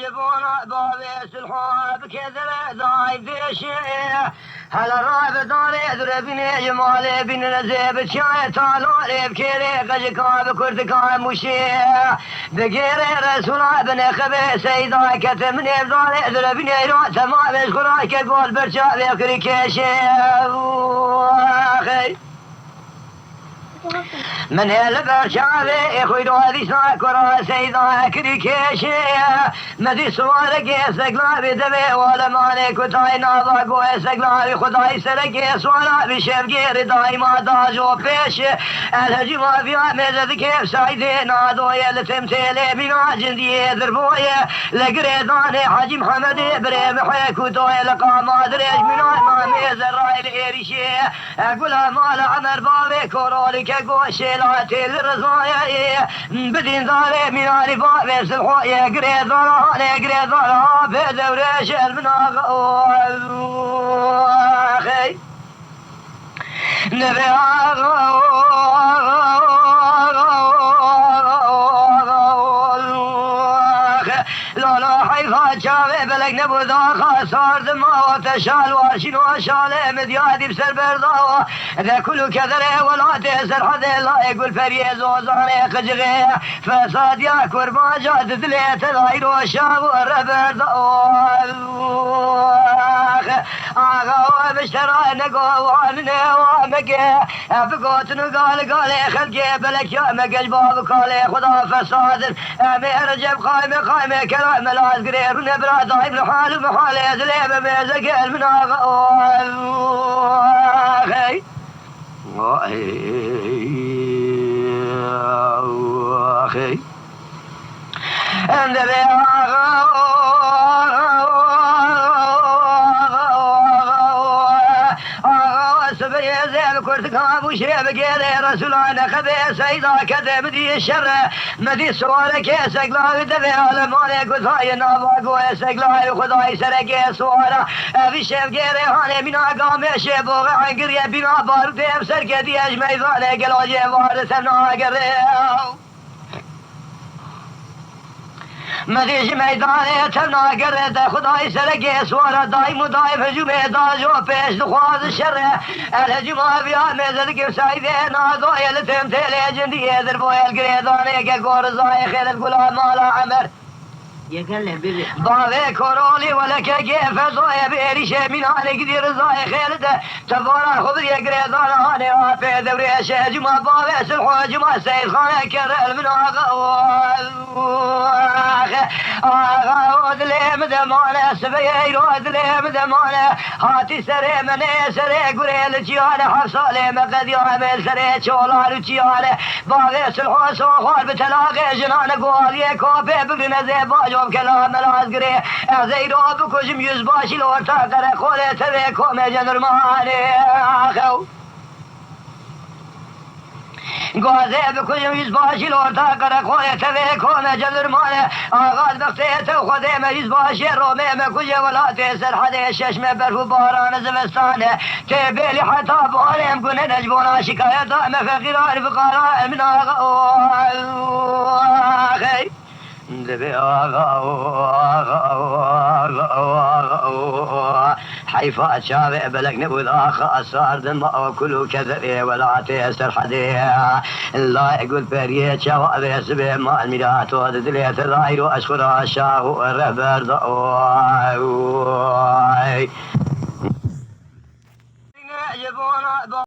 يجيبون بابيس الحب كذا ضايف الشيء هلا راب داري دربني جمالي بن نزيب شاي طالوري بكيري قجكا بكرتكا مشي بغير رسول ابن خبي سيدا كتمني بداري دربني رو تمام اشكراك كقول برشا بكري كشي اخي من البرشاوي اخوي روادي ساكورا سيدا كريكيشي مدي سوارك سقلابي دبي ولا مالك وتاينا ضاقو سقلابي خداي سرك سوالا بشبقي رداي ما داجو بيش الهجي ما في عمزة كيف سايدي نادو يلتمتيلي بنا جندي ذربوي لقريداني حاجي محمد بريم حيكو توي لقا ما دريج منا امامي زراي الاريشي اقولها مال عمر بابي كورولي كقوشي لاتي الرزايا بدين ذالي من عرفا بيس الحوية قريد ظلاني قريد ظلان بدوريش المناغ اخي نبي لا حيفا شافي بلك نبو ذاخا صار دما وتشال واشين وشالي مديادي بسر برضاوة ذا كله كذري ولا تسر حذي لا يقول فريز وزاني خجغي فساد ياكور ما جاد ذليت الغير وشاب وربرداوة آغا بشترى نقو وعنني ومقي فقوت نقال قالي خلقي بلك يا مقج باب قالي خدا فساد امير جب قايمة كلام لاز قرير ونبرا ضايب لحال ومحال يزليب بيزك المناغ اخي اخي اندبي كرتكاب وشريب قيلي رسولان خبي سيدا كذا مدي الشر مدي سوالك سقلا دبي على مالك وثاي ناباق وسقلا خداي سرق سوالا في شيب قيلي هاني بنا قام شيب وغان قريب بنا بارد بسرق دي اجمي ذالك الوجه وارثنا قريب مديش ميداني تبنا قرد خداي سرقي سوارا دايم ودايف هجومي داجو بيش دخواز الشر الهجوم بيا ميزدك بسايدي نادو يلتم تيلي جندي يذربو القريداني كقور زاي خير القلام مالا عمر يقلب بيبي بابي كورولي ولك كيف زاي بيريشي من عليك دير زاي خيرده تفورا خبر يقريدان هاني وافي دوريش هجوم بابي سلحو جمع سيد خاني كرل من ودليم دمانه سبيي ودليم دمانه هاتي سري مني سري قريل جيانه حفصالي مقد يعمل سري شولار جيانه باغي سلحو سوخار بتلاقي جنان قوالي كوبي بقرن زيباجوم كلام العزقري زيدو بكجم يزباشي لورتا قرى خولي تبي كومي جنر ماني اخو قوازي بكل يزباشي لورتا قرى خوية تبي كومة جذر مالي آغاز بختيته وخذي ما يزباشي رومي ما كل ولا تيسر حدي الششمة برفو باران زمستانه تبي لي حتى باري مكون نجبونا شكاية دائمة في غيران فقراء من آخي دبي حيفا شابع بلك نبوذ آخا صار دماء وكله كذري ولا تيسر حدي لا يقول بريه شواب يسبي ما الميلات ودليت الظاهر واشكر الشاه الربر